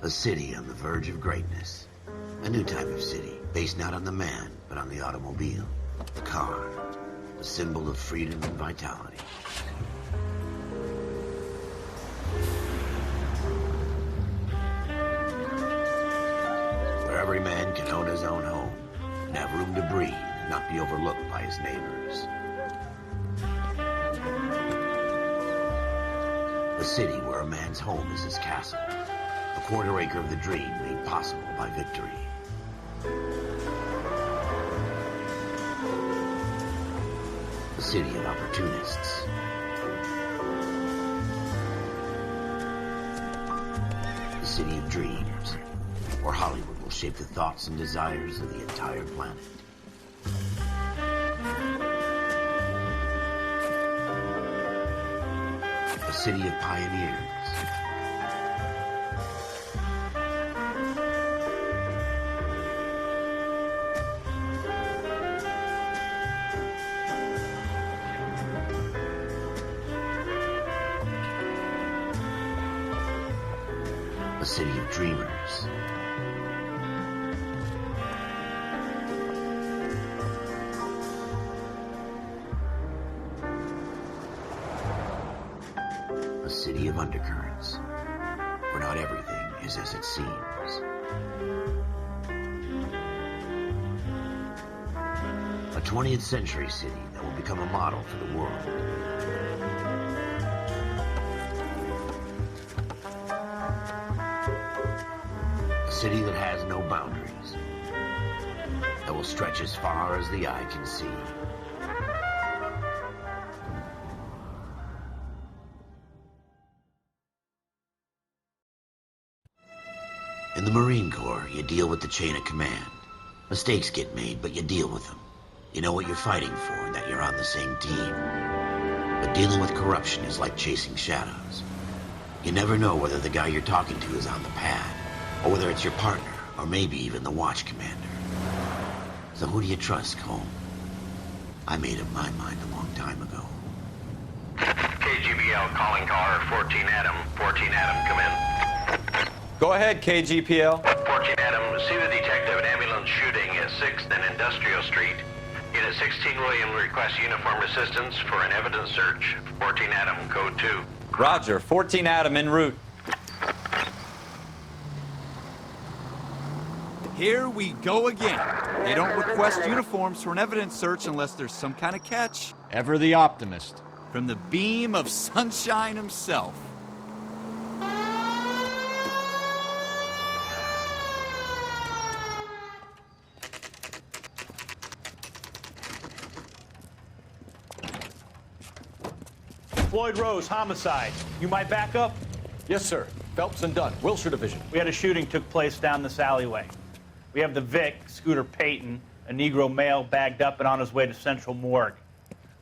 A city on the verge of greatness. A new type of city, based not on the man, but on the automobile. The car. A symbol of freedom and vitality. Where every man can own his own home, and have room to breathe, and not be overlooked by his neighbors. A city where a man's home is his castle. A quarter acre of the dream made possible by victory. A city of opportunists. A city of dreams, where Hollywood will shape the thoughts and desires of the entire planet. A city of pioneers. A city of dreamers. A city of undercurrents, where not everything is as it seems. A 20th century city that will become a model for the world. A city that has no boundaries, that will stretch as far as the eye can see. In the Marine Corps, you deal with the chain of command. Mistakes get made, but you deal with them. You know what you're fighting for and that you're on the same team. But dealing with corruption is like chasing shadows. You never know whether the guy you're talking to is on the pad, or whether it's your partner, or maybe even the watch commander. So who do you trust, Cole? I made up my mind a long time ago. KGBL calling car 14 Adam. 14 Adam, come in. Go ahead, KGPL. 14 Adam, see the detective, an ambulance shooting at 6th and Industrial Street. Unit 16 William requests uniform assistance for an evidence search. 14 Adam, code 2. Roger, 14 Adam en route. Here we go again. They don't request uniforms for an evidence search unless there's some kind of catch. Ever the optimist. From the beam of sunshine himself. Floyd Rose, homicide. You my backup? Yes, sir. Phelps and Dunn, Wilshire Division. We had a shooting took place down this alleyway. We have the Vic, Scooter Payton, a Negro male bagged up and on his way to Central Morgue.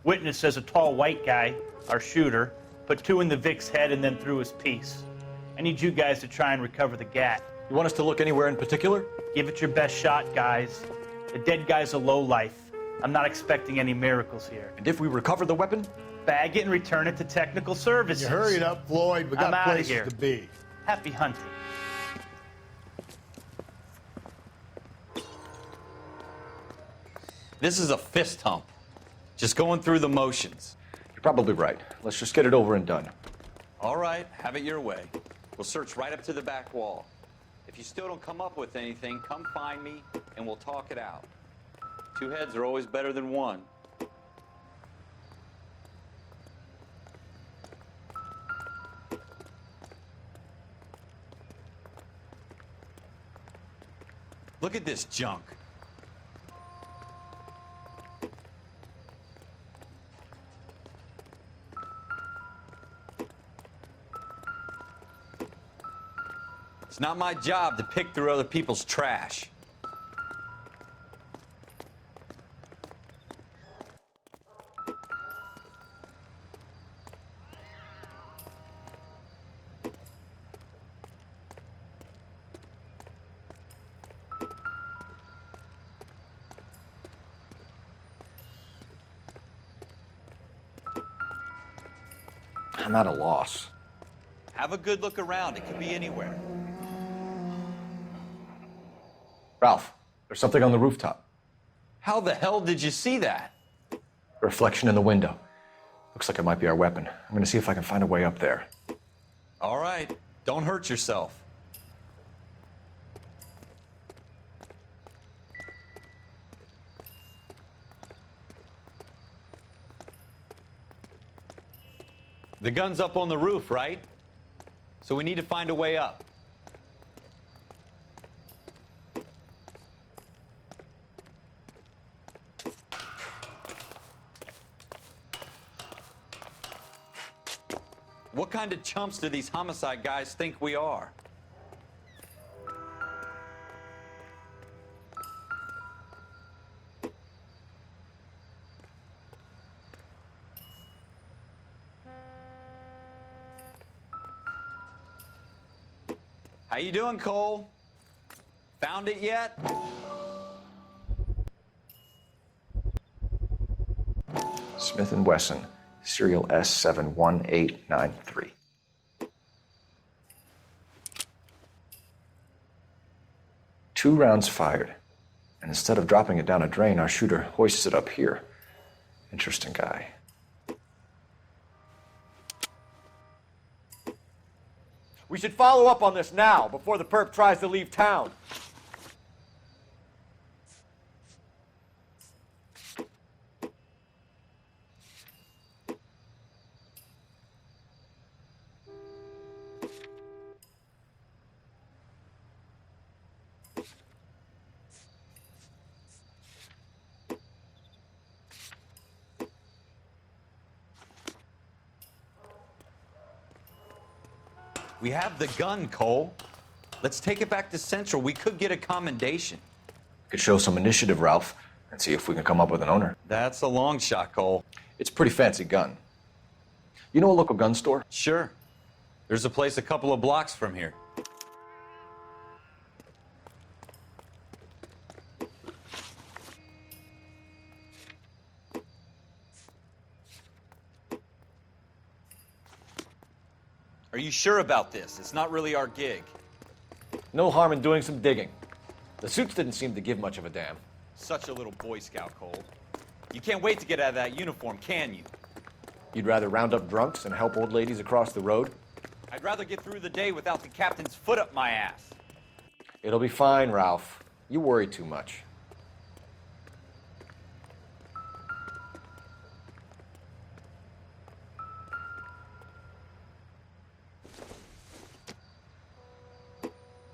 Witness says a tall white guy, our shooter, put 2 in the Vic's head and then threw his piece. I need you guys to try and recover the gat. You want us to look anywhere in particular? Give it your best shot, guys. The dead guy's a lowlife. I'm not expecting any miracles here. And if we recover the weapon? Bag it and return it to technical services. You hurry it up, Floyd. We I'm got outta places here. to be. Happy hunting. This is a fist hump. Just going through the motions. You're probably right. Let's just get it over and done. All right, have it your way. We'll search right up to the back wall. If you still don't come up with anything, come find me and we'll talk it out. 2 heads are always better than 1. Look at this junk. It's not my job to pick through other people's trash. I'm at a loss. Have a good look around. It could be anywhere. Ralph, there's something on the rooftop. How the hell did you see that? A reflection in the window. Looks like it might be our weapon. I'm gonna see if I can find a way up there. All right, don't hurt yourself. The gun's up on the roof, right? So we need to find a way up. What kind of chumps do these homicide guys think we are? How you doing, Cole? Found it yet? Smith & Wesson, serial S71893. Two rounds fired, and instead of dropping it down a drain, our shooter hoists it up here. Interesting guy. We should follow up on this now, before the perp tries to leave town. We have the gun, Cole. Let's take it back to Central. We could get a commendation. Could show some initiative, Ralph, and see if we can come up with an owner. That's a long shot, Cole. It's a pretty fancy gun. You know a local gun store? Sure. There's a place a couple of blocks from here. Are you sure about this? It's not really our gig. No harm in doing some digging. The suits didn't seem to give much of a damn. Such a little Boy Scout, Cole. You can't wait to get out of that uniform, can you? You'd rather round up drunks and help old ladies across the road? I'd rather get through the day without the captain's foot up my ass. It'll be fine, Ralph. You worry too much.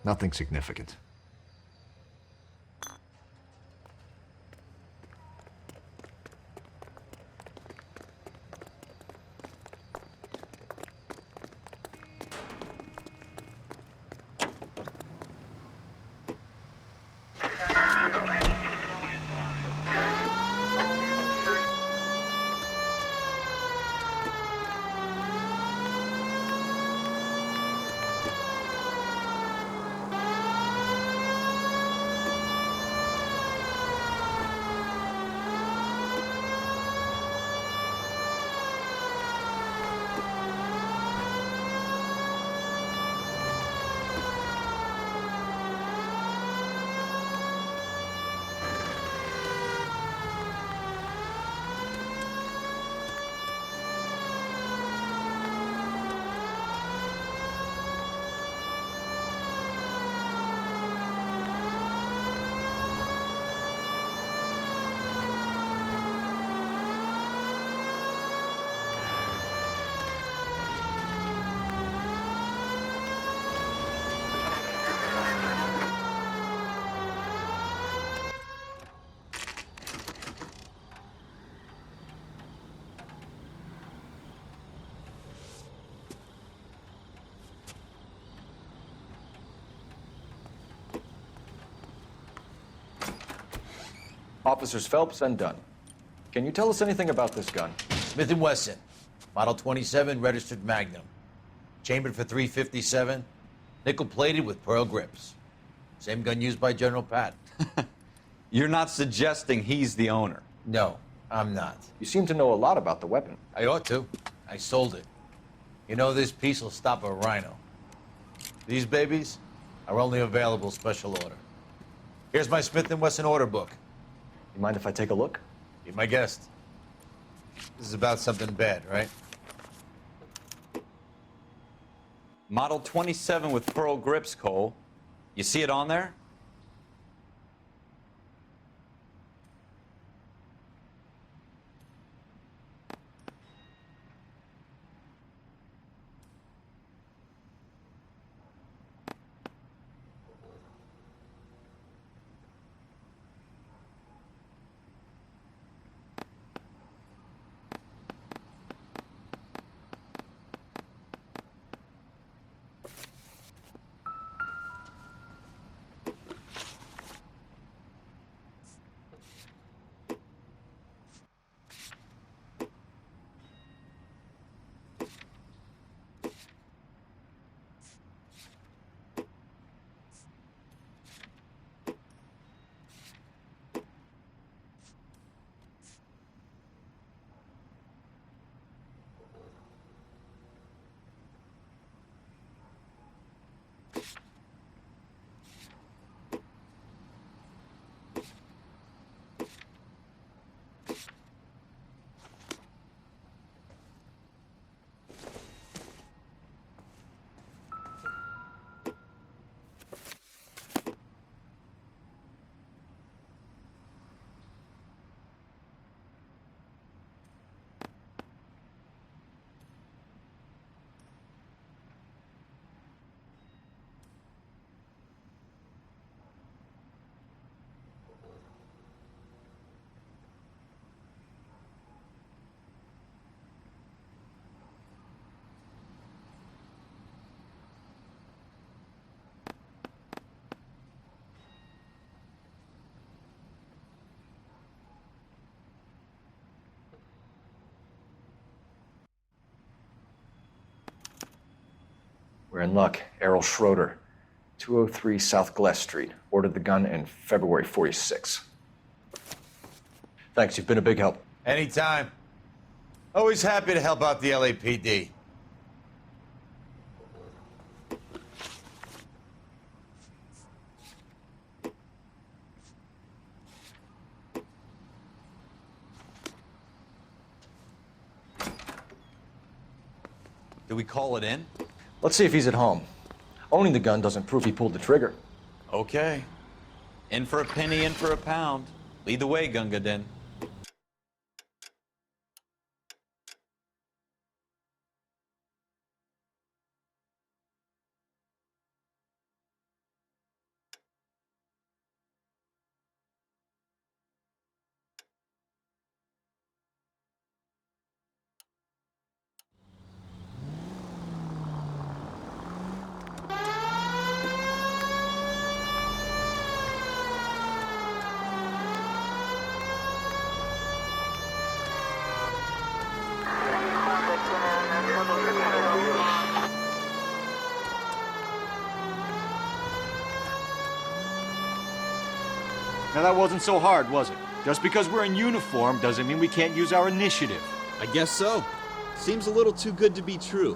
Nothing significant. Officers Phelps and Dunn. Can you tell us anything about this gun? Smith & Wesson, Model 27, registered Magnum. Chambered for .357, nickel-plated with pearl grips. Same gun used by General Patton. You're not suggesting he's the owner? No, I'm not. You seem to know a lot about the weapon. I ought to. I sold it. You know, this piece will stop a rhino. These babies are only available special order. Here's my Smith & Wesson order book. You mind if I take a look? Be my guest. This is about something bad, right? Model 27 with pearl grips, Cole. You see it on there? We're in luck. Errol Schroeder, 203 South Glass Street. Ordered the gun in February 46. Thanks, you've been a big help. Anytime. Always happy to help out the LAPD. Do we call it in? Let's see if he's at home. Owning the gun doesn't prove he pulled the trigger. Okay. In for a penny, in for a pound. Lead the way, Gunga Din. Now that wasn't so hard, was it? Just because we're in uniform doesn't mean we can't use our initiative. I guess so. Seems a little too good to be true.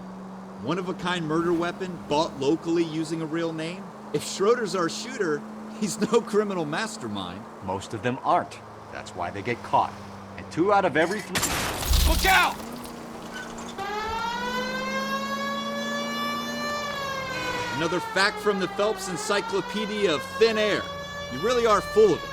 One-of-a-kind murder weapon bought locally using a real name? If Schroeder's our shooter, he's no criminal mastermind. Most of them aren't. That's why they get caught. And 2 out of every 3... Look out! Another fact from the Phelps Encyclopedia of Thin Air. You really are full of it.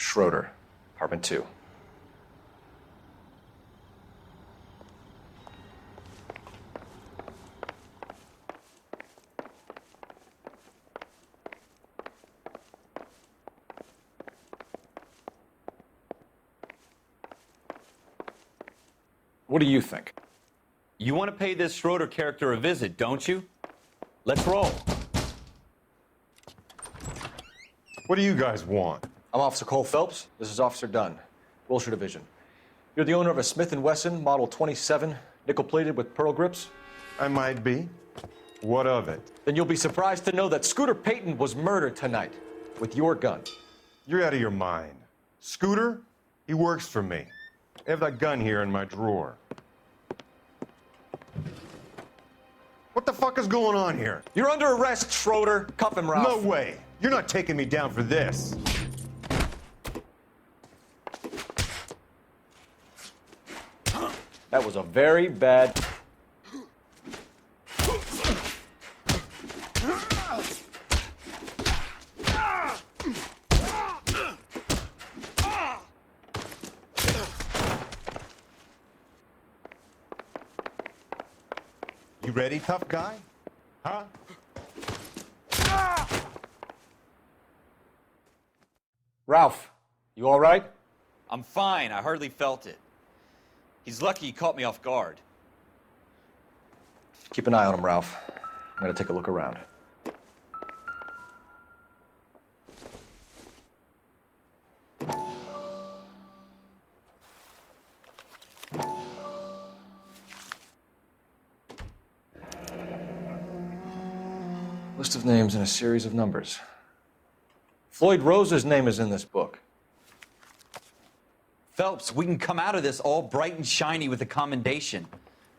Schroeder, apartment 2. What do you think? You want to pay this Schroeder character a visit, don't you? Let's roll. What do you guys want? I'm Officer Cole Phelps. This is Officer Dunn, Wilshire Division. You're the owner of a Smith & Wesson Model 27, nickel-plated with pearl grips? I might be. What of it? Then you'll be surprised to know that Scooter Payton was murdered tonight with your gun. You're out of your mind. Scooter? He works for me. I have that gun here in my drawer. What the fuck is going on here? You're under arrest, Schroeder. Cuff him, Ralph. No way. You're not taking me down for this. That was a very bad... You ready, tough guy? Huh? Ralph, you all right? I'm fine. I hardly felt it. He's lucky he caught me off guard. Keep an eye on him, Ralph. I'm gonna take a look around. List of names and a series of numbers. Floyd Rose's name is in this book. Phelps, we can come out of this all bright and shiny with a commendation.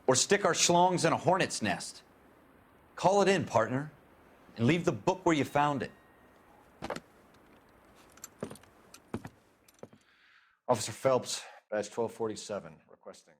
Or stick our schlongs in a hornet's nest. Call it in, partner. And leave the book where you found it. Officer Phelps, badge 1247, requesting.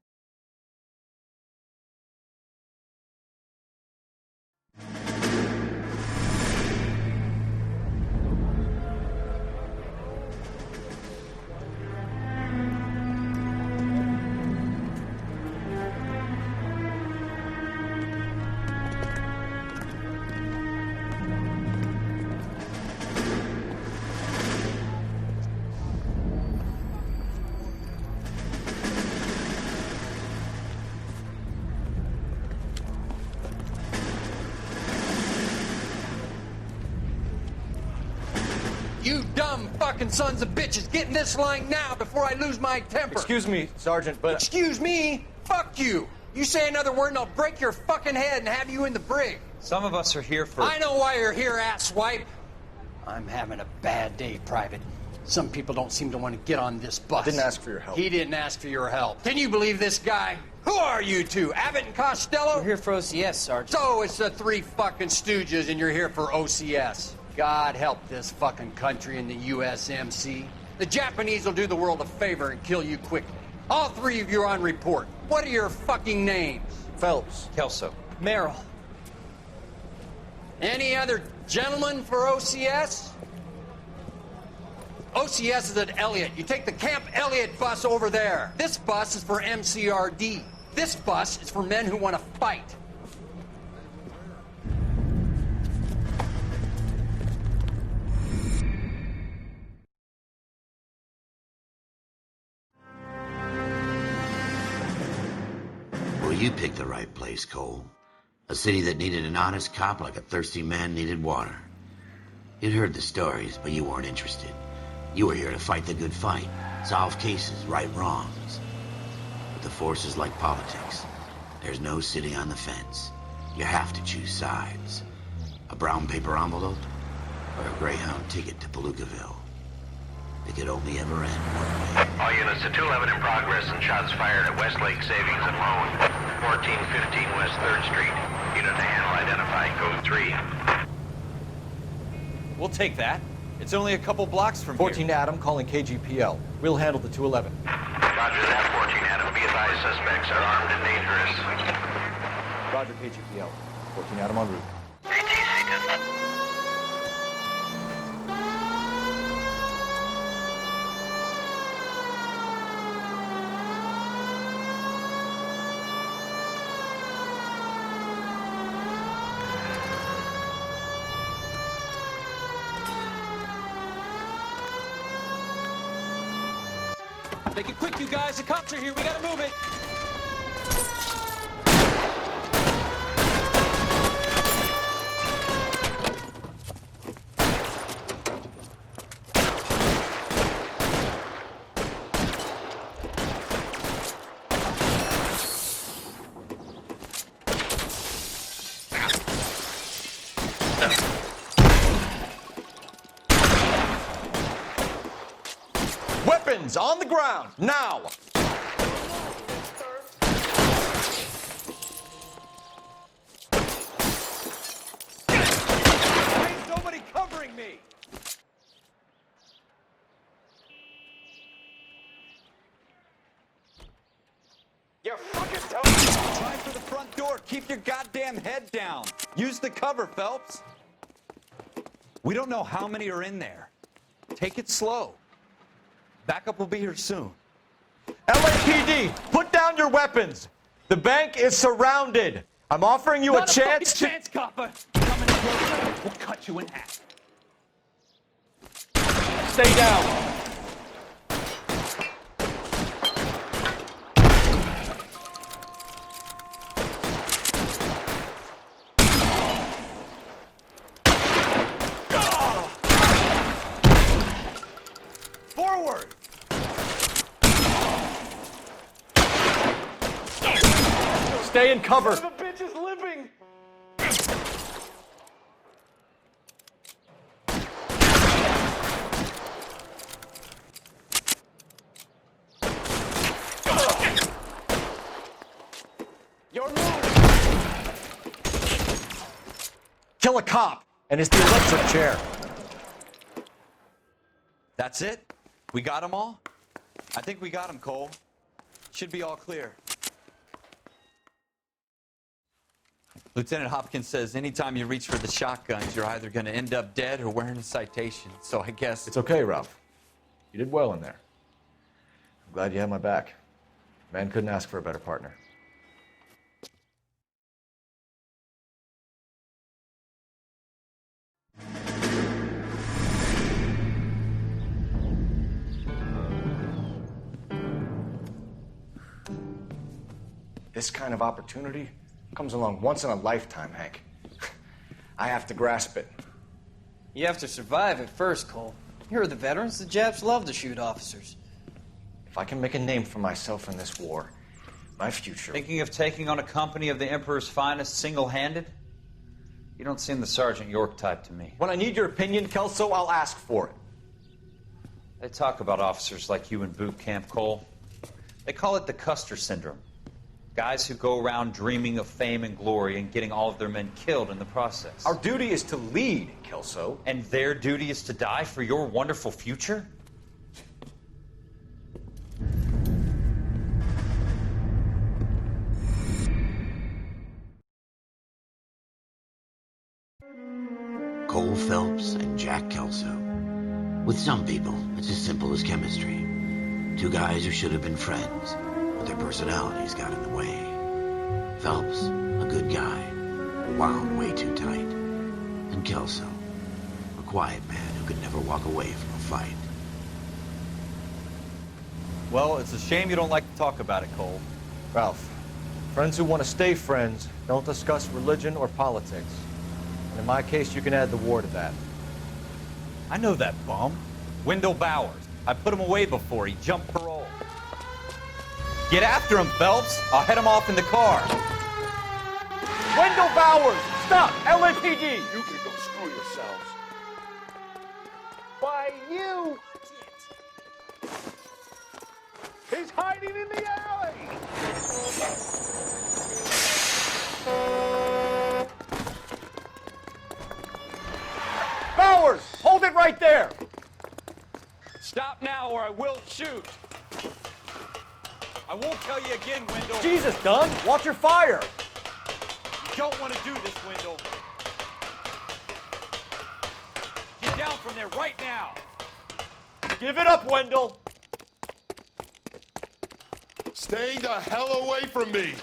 You dumb fucking sons of bitches, get in this line now before I lose my temper. Excuse me, Sergeant, but... Excuse me? Fuck you. You say another word and I'll break your fucking head and have you in the brig. Some of us are here for... I know why you're here, asswipe. I'm having a bad day, Private. Some people don't seem to want to get on this bus. I didn't ask for your help. He didn't ask for your help. Can you believe this guy? Who are you two? Abbott and Costello? We're here for OCS, Sergeant. So it's the three fucking stooges and you're here for OCS. God help this fucking country and the USMC. The Japanese will do the world a favor and kill you quickly. All three of you are on report. What are your fucking names? Phelps. Kelso. Merrill. Any other gentlemen for OCS? OCS is at Elliott. You take the Camp Elliott bus over there. This bus is for MCRD. This bus is for men who want to fight. Well, you picked the right place, Cole. A city that needed an honest cop like a thirsty man needed water. You'd heard the stories, but you weren't interested. You were here to fight the good fight, solve cases, right wrongs. But the force is like politics. There's no sitting on the fence. You have to choose sides. A brown paper envelope or a Greyhound ticket to Palookaville. It could only ever end one way. All units to 211 in progress and shots fired at Westlake Savings and Loan, 1415 West 3rd Street. Unit to handle identified, code 3. We'll take that. It's only a couple blocks from 14 here. Adam calling KGPL. We'll handle the 211. Roger that, 14 Adam. Be advised, suspects are armed and dangerous. Roger, KGPL. 14 Adam en route. Make it quick, you guys. The cops are here. We gotta move it. Weapons on the ground, now! Why is nobody covering me? You fucking tell me! Try for the front door. Keep your goddamn head down. Use the cover, Phelps. We don't know how many are in there. Take it slow. Backup will be here soon. LAPD, put down your weapons! The bank is surrounded! I'm offering you a chance to... chance, copper. Come in closer. We'll cut you in half. Stay down! Forward! Stay in cover! The bitch is limping! Your move! Kill a cop, and it's the electric chair. That's it? We got them all? I think we got them, Cole. Should be all clear. Lieutenant Hopkins says anytime you reach for the shotguns, you're either going to end up dead or wearing a citation. So I guess... It's okay, Ralph. You did well in there. I'm glad you had my back. Man couldn't ask for a better partner. This kind of opportunity comes along once in a lifetime, Hank. I have to grasp it. You have to survive it first, Cole. Here are the veterans. The Japs love to shoot officers. If I can make a name for myself in this war, my future... Thinking of taking on a company of the Emperor's finest single-handed? You don't seem the Sergeant York type to me. When I need your opinion, Kelso, I'll ask for it. They talk about officers like you in boot camp, Cole. They call it the Custer Syndrome. Guys who go around dreaming of fame and glory and getting all of their men killed in the process. Our duty is to lead, Kelso. And their duty is to die for your wonderful future? Cole Phelps and Jack Kelso. With some people, it's as simple as chemistry. Two guys who should have been friends, but their personalities got in the way. Phelps, a good guy, wound way too tight. And Kelso, a quiet man who could never walk away from a fight. Well, it's a shame you don't like to talk about it, Cole. Ralph, friends who want to stay friends don't discuss religion or politics. And in my case, you can add the war to that. I know that bum. Wendell Bowers. I put him away before he jumped parole. Get after him, Phelps. I'll head him off in the car. Wendell Bowers! Stop! LAPD! You can go screw yourselves. Why, you! He's hiding in the alley! Bowers! Hold it right there! Stop now or I will shoot. I won't tell you again, Wendell. Jesus, Dunn! Watch your fire! You don't want to do this, Wendell. Get down from there right now. Give it up, Wendell! Stay the hell away from me!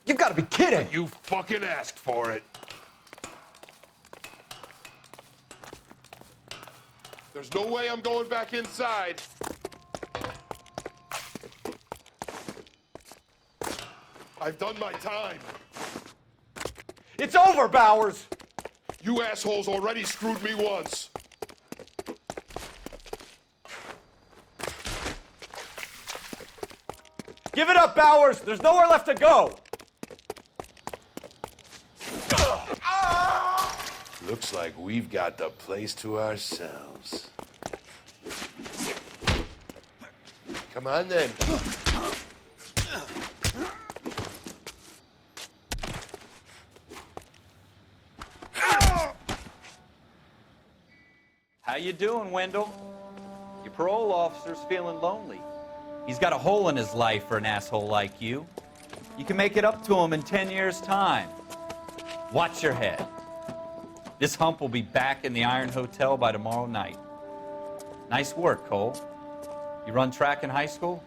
You've got to be kidding! You fucking asked for it. There's no way I'm going back inside. I've done my time. It's over, Bowers! You assholes already screwed me once. Give it up, Bowers! There's nowhere left to go! Looks like we've got the place to ourselves. Come on then. How you doing, Wendell? Your parole officer's feeling lonely. He's got a hole in his life for an asshole like you. You can make it up to him in 10 years' time. Watch your head. This hump will be back in the Iron Hotel by tomorrow night. Nice work, Cole. You run track in high school?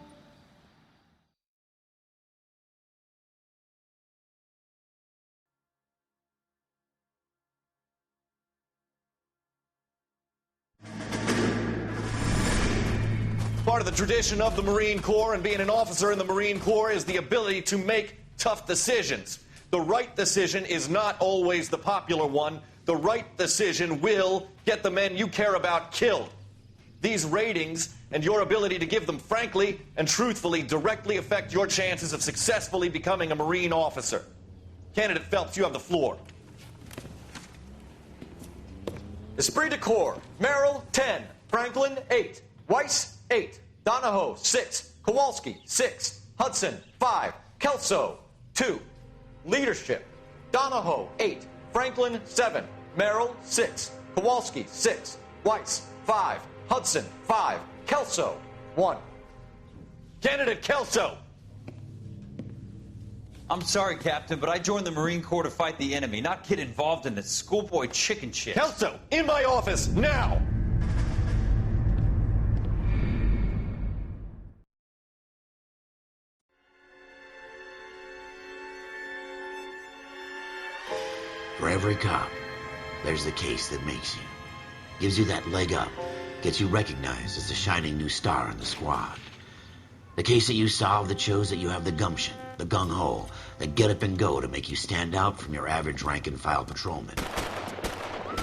Part of the tradition of the Marine Corps and being an officer in the Marine Corps is the ability to make tough decisions. The right decision is not always the popular one. The right decision will get the men you care about killed. These ratings and your ability to give them frankly and truthfully directly affect your chances of successfully becoming a Marine officer. Candidate Phelps, you have the floor. Esprit de Corps, Merrill, 10. Franklin, 8. Weiss, 8. Donahoe, 6. Kowalski, 6. Hudson, 5. Kelso, 2. Leadership, Donahoe, 8. Franklin, 7. Merrill, 6. Kowalski, 6. Weiss, 5. Hudson, 5. Kelso, 1. Candidate Kelso. I'm sorry, Captain, but I joined the Marine Corps to fight the enemy, not get involved in this schoolboy chicken shit. Kelso, in my office, now! For every cop, there's the case that makes you. Gives you that leg up, gets you recognized as the shining new star in the squad. The case that you solve that shows that you have the gumption, the gung-ho, the get up and go to make you stand out from your average rank-and-file patrolman.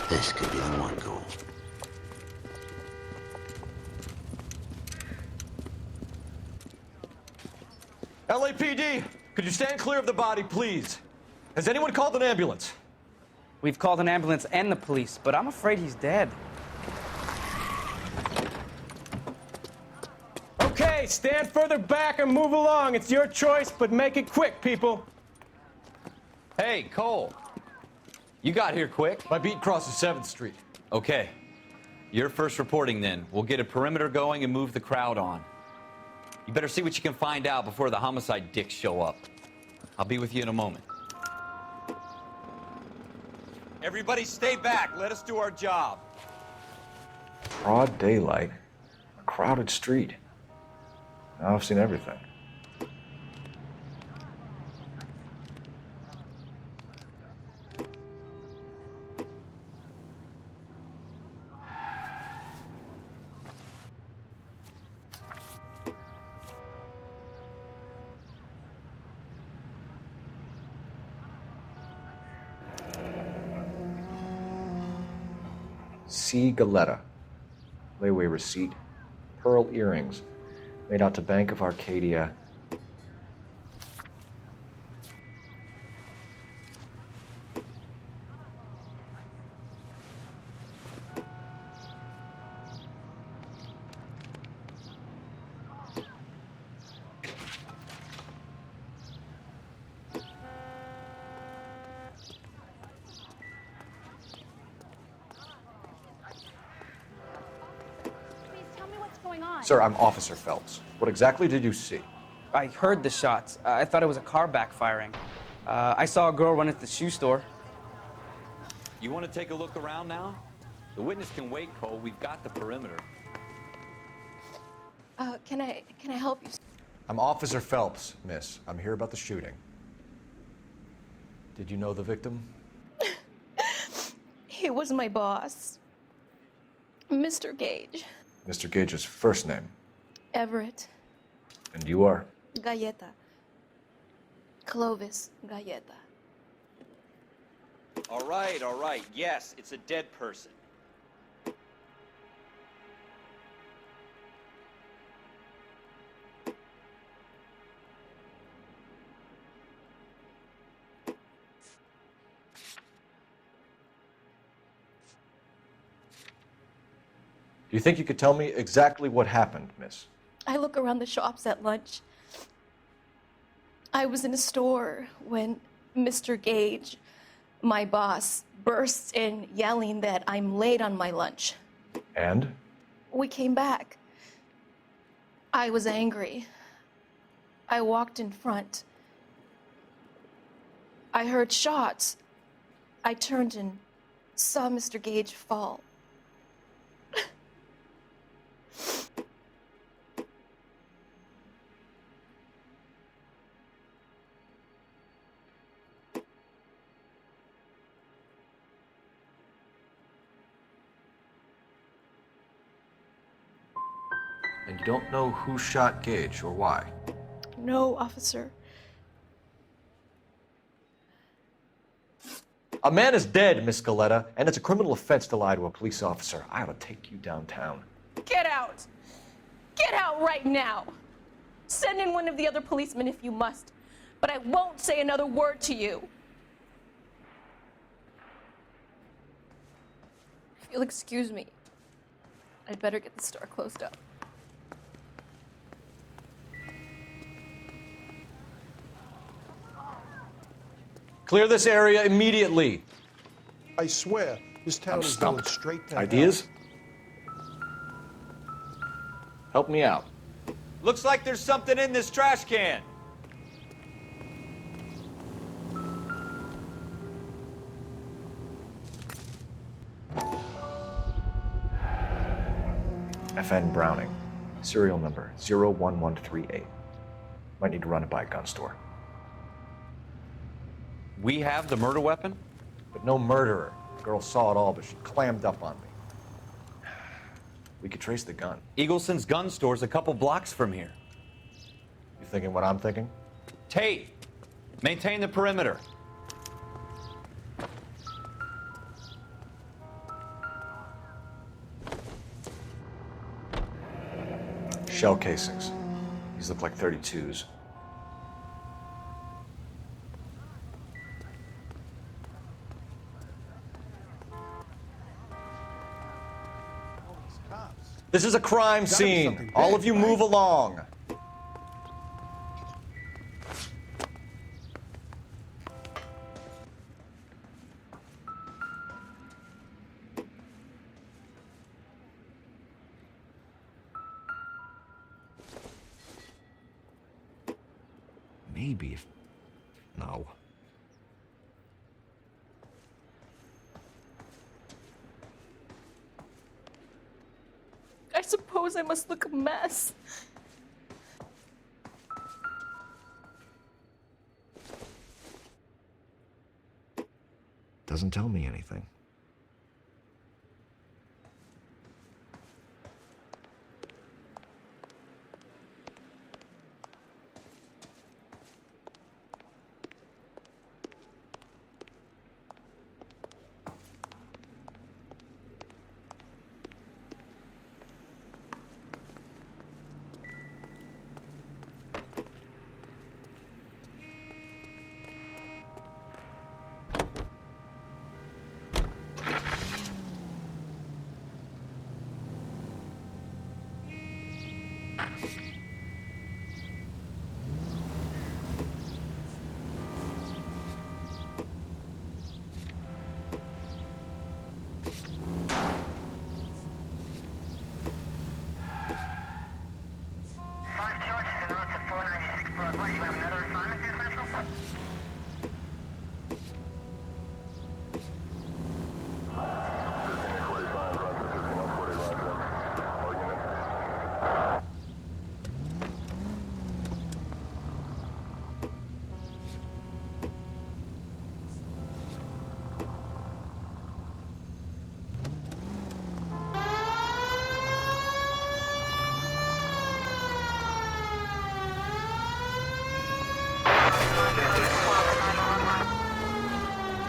This could be the one, Cole. LAPD, could you stand clear of the body, please? Has anyone called an ambulance? We've called an ambulance and the police, but I'm afraid he's dead. Okay, stand further back and move along. It's your choice, but make it quick, people. Hey, Cole. You got here quick. My beat crosses 7th Street. Okay. You're first reporting then. We'll get a perimeter going and move the crowd on. You better see what you can find out before the homicide dicks show up. I'll be with you in a moment. Everybody stay back. Let us do our job. Broad daylight, a crowded street. Now I've seen everything. C. Galetta. Layaway receipt. Pearl earrings. Made out to Bank of Arcadia. Sir, I'm Officer Phelps. What exactly did you see? I heard the shots. I thought it was a car backfiring. I saw a girl run into the shoe store. You want to take a look around now? The witness can wait, Cole. We've got the perimeter. Can I help you? I'm Officer Phelps, miss. I'm here about the shooting. Did you know the victim? He was my boss. Mr. Gage. Mr. Gage's first name. Everett. And you are? Galleta. Clovis Galleta. All right, all right. Yes, it's a dead person. Do you think you could tell me exactly what happened, miss? I look around the shops at lunch. I was in a store when Mr. Gage, my boss, bursts in yelling that I'm late on my lunch. And? We came back. I was angry. I walked in front. I heard shots. I turned and saw Mr. Gage fall. And you don't know who shot Gage or why? No, officer. A man is dead, Miss Galleta, and it's a criminal offense to lie to a police officer. I ought to take you downtown. Get out! Get out right now! Send in one of the other policemen if you must, but I won't say another word to you. If you'll excuse me, I'd better get the store closed up. Clear this area immediately. I swear, this town is going straight to Ideas? Help me out. Looks like there's something in this trash can. FN Browning. Serial number 01138. Might need to run it by a gun store. We have the murder weapon? But no murderer. The girl saw it all, but she clammed up on me. We could trace the gun. Eagleson's gun store's a couple blocks from here. You thinking what I'm thinking? Tate, maintain the perimeter. Shell casings. These look like 32s. This is a crime scene. All of you move along. Maybe if... No. I suppose I must look a mess. Doesn't tell me anything.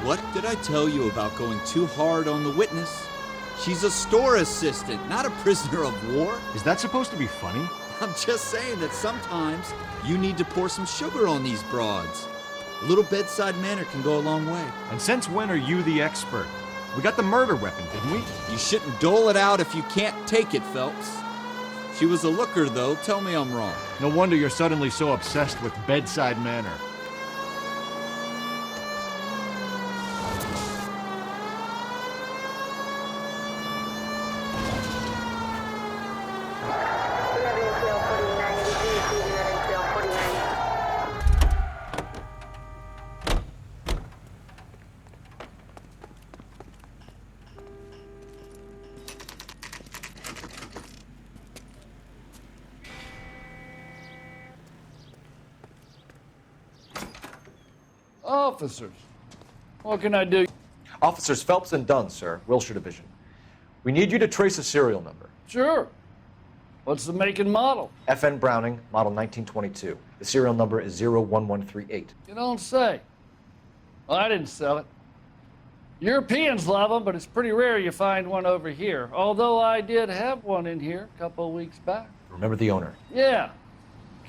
What did I tell you about going too hard on the witness? She's a store assistant, not a prisoner of war. Is that supposed to be funny? I'm just saying that sometimes you need to pour some sugar on these broads. A little bedside manner can go a long way. And since when are you the expert? We got the murder weapon, didn't we? You shouldn't dole it out if you can't take it, Phelps. She was a looker, though. Tell me I'm wrong. No wonder you're suddenly so obsessed with bedside manner. Officers, what can I do? Officers Phelps and Dunn, sir, Wilshire Division. We need you to trace a serial number. Sure. What's the make and model? FN Browning, model 1922. The serial number is 01138. You don't say. Well, I didn't sell it. Europeans love them, but it's pretty rare you find one over here. Although I did have one in here a couple of weeks back. Remember the owner? Yeah.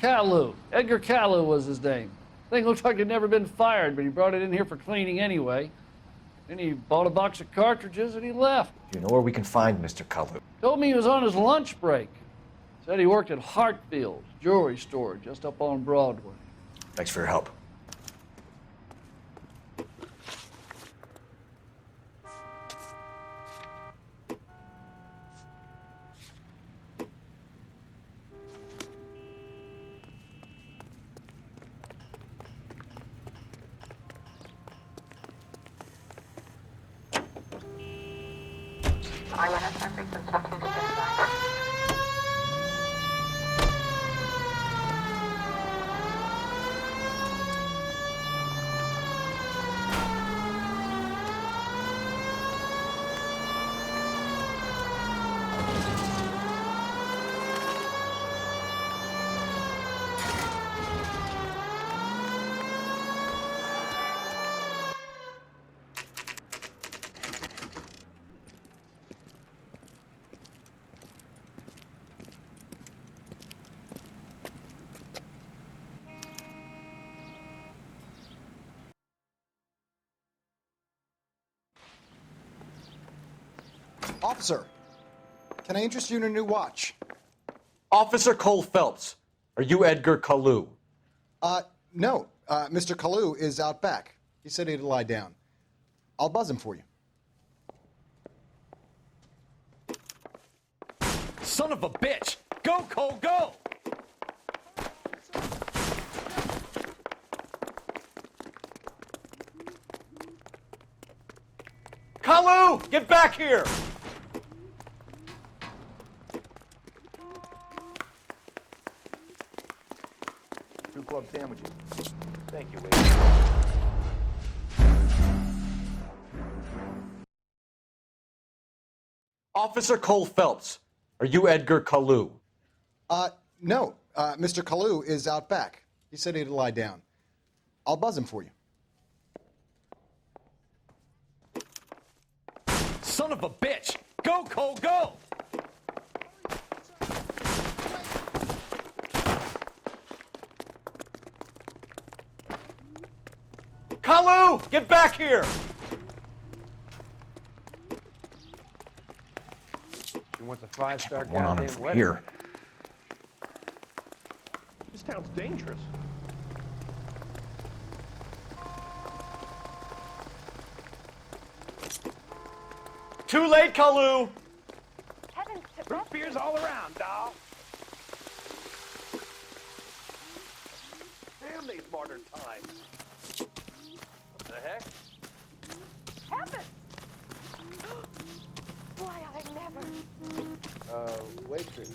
Kalu. Edgar Kalu was his name. Thing looked like he'd never been fired, but he brought it in here for cleaning anyway. Then he bought a box of cartridges and he left. Do you know where we can find Mr. Kalu? Told me he was on his lunch break. Said he worked at Hartfield's jewelry store just up on Broadway. Thanks for your help. Officer, can I interest you in a new watch? Officer Cole Phelps, are you Edgar Kalu? No. Mr. Kalu is out back. He said he'd lie down. I'll buzz him for you. Son of a bitch! Go, Cole, go! Kalu, get back here! Two club sandwiches. Thank you, Wade. Officer Cole Phelps, are you Edgar Kalu? No. Mr. Kalu is out back. He said he'd lie down. I'll buzz him for you. Son of a bitch! Go, Cole, go! Kalu, get back here! She wants a five-star One on him goddamn from wedding. here. This town's dangerous. Too late, Kalu! Root beers all around, doll. Damn these modern times. What the heck? Heavens! Why, I never. Waitress.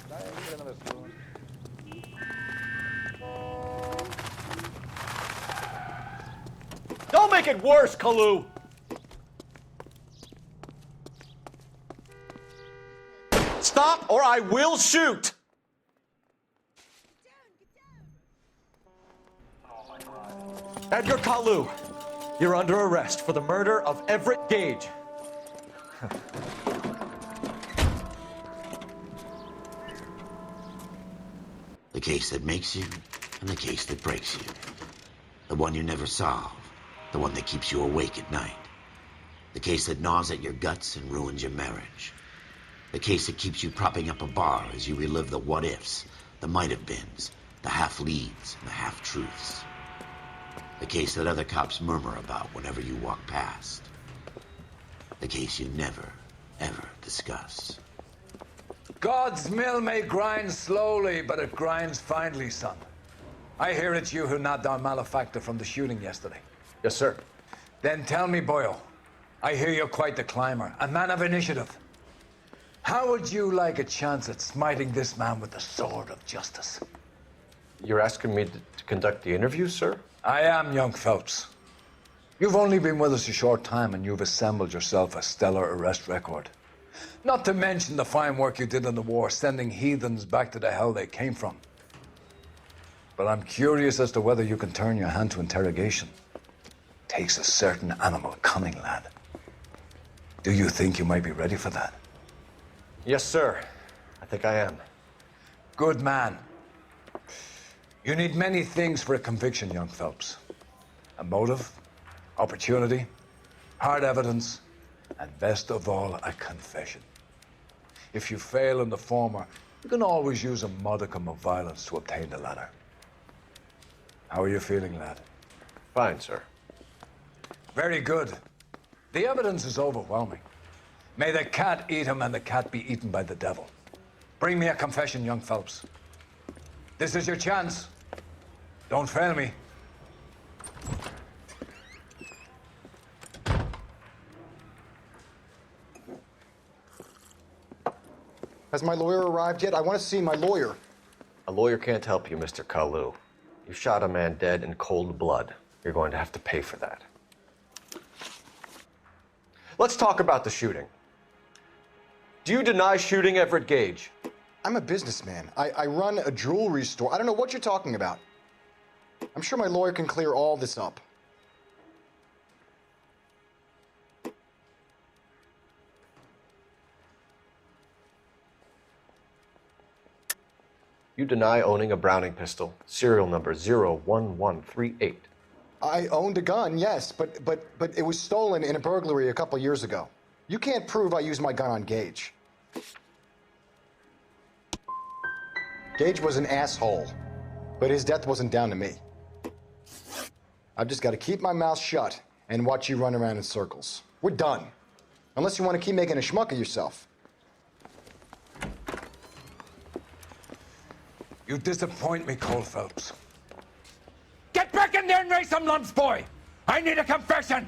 Can I get another spoon? Don't make it worse, Kalu! Stop or I will shoot! Edgar Kalu, You're under arrest for the murder of Everett Gage. The case that makes you, and the case that breaks you. The one you never solve. The one that keeps you awake at night. The case that gnaws at your guts and ruins your marriage. The case that keeps you propping up a bar as you relive the what-ifs, the might-have-beens, the half-leads, and the half-truths. The case that other cops murmur about whenever you walk past. The case you never, ever discuss. God's mill may grind slowly, but it grinds finely, son. I hear it's you who nabbed our malefactor from the shooting yesterday. Yes, sir. Then tell me, Boyle, I hear you're quite the climber, a man of initiative. How would you like a chance at smiting this man with the sword of justice? You're asking me to conduct the interview, sir? I am, young Phelps. You've only been with us a short time and you've assembled yourself a stellar arrest record. Not to mention the fine work you did in the war, sending heathens back to the hell they came from. But I'm curious as to whether you can turn your hand to interrogation. Takes a certain animal cunning, lad. Do you think you might be ready for that? Yes, sir. I think I am. Good man. You need many things for a conviction, young Phelps. A motive, opportunity, hard evidence, and best of all, a confession. If you fail in the former, you can always use a modicum of violence to obtain the latter. How are you feeling, lad? Fine, sir. Very good. The evidence is overwhelming. May the cat eat him and the cat be eaten by the devil. Bring me a confession, young Phelps. This is your chance. Don't fail me. Has my lawyer arrived yet? I want to see my lawyer. A lawyer can't help you, Mr. Kalu. You shot a man dead in cold blood. You're going to have to pay for that. Let's talk about the shooting. Do you deny shooting Everett Gage? I'm a businessman. I run a jewelry store. I don't know what you're talking about. I'm sure my lawyer can clear all this up. You deny owning a Browning pistol, serial number 01138. I owned a gun, yes, but it was stolen in a burglary a couple years ago. You can't prove I used my gun on Gage. Gage was an asshole, but his death wasn't down to me. I've just got to keep my mouth shut and watch you run around in circles. We're done. Unless you want to keep making a schmuck of yourself. You disappoint me, Cole Phelps. Get back in there and raise some lumps, boy! I need a confession!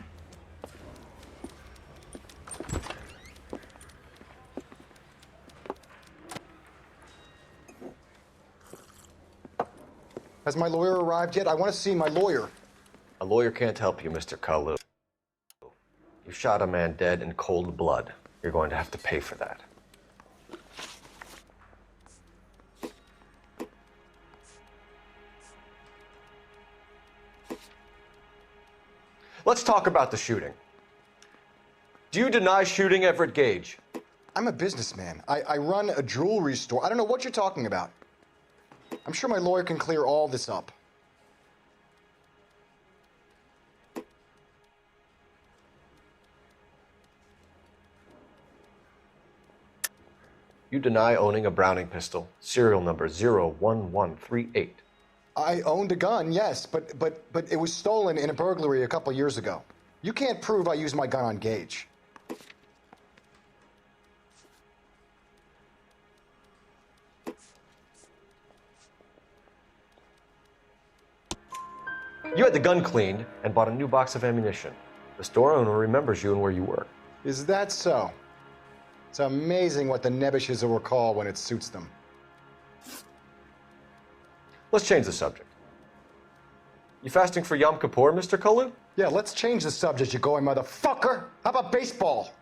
Has my lawyer arrived yet? I want to see my lawyer. A lawyer can't help you, Mr. Kalu. You shot a man dead in cold blood. You're going to have to pay for that. Let's talk about the shooting. Do you deny shooting Everett Gage? I'm a businessman. I run a jewelry store. I don't know what you're talking about. I'm sure my lawyer can clear all this up. You deny owning a Browning pistol, serial number 01138. I owned a gun, yes, but it was stolen in a burglary a couple years ago. You can't prove I used my gun on Gage. You had the gun cleaned and bought a new box of ammunition. The store owner remembers you and where you work. Is that so? It's amazing what the nebbishes will recall when it suits them. Let's change the subject. You fasting for Yom Kippur, Mr. Kalu? Yeah, let's change the subject, you going motherfucker. How about baseball?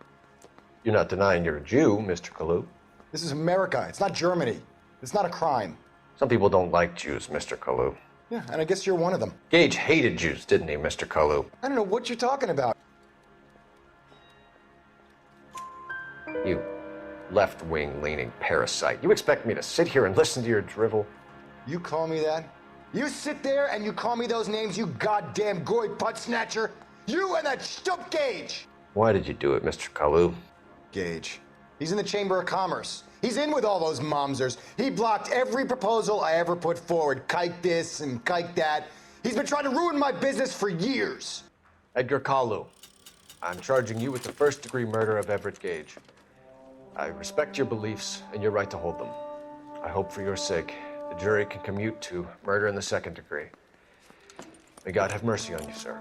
You're not denying you're a Jew, Mr. Kalu. This is America. It's not Germany. It's not a crime. Some people don't like Jews, Mr. Kalu. Yeah, and I guess you're one of them. Gage hated Jews, didn't he, Mr. Kalu? I don't know what you're talking about. You left-wing leaning parasite. You expect me to sit here and listen to your drivel? You call me that? You sit there and you call me those names, you goddamn goy putt snatcher? You and that stump Gage! Why did you do it, Mr. Kalu? Gage. He's in the Chamber of Commerce. He's in with all those momsers. He blocked every proposal I ever put forward. Kike this and kike that. He's been trying to ruin my business for years. Edgar Kalu, I'm charging you with the first-degree murder of Everett Gage. I respect your beliefs and your right to hold them. I hope for your sake the jury can commute to murder in the second degree. May God have mercy on you, sir.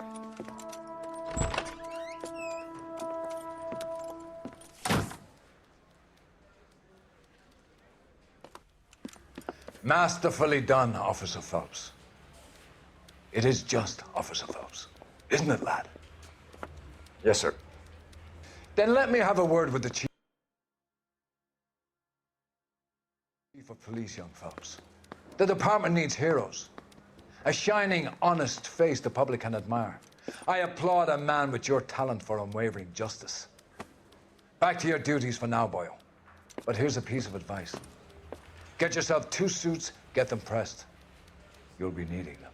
Masterfully done, Officer Phelps. It is just Officer Phelps. Isn't it, lad? Yes, sir. Then let me have a word with the Chief of Police, young Phelps. The department needs heroes. A shining, honest face the public can admire. I applaud a man with your talent for unwavering justice. Back to your duties for now, boyo. But here's a piece of advice. Get yourself 2 suits, get them pressed. You'll be needing them.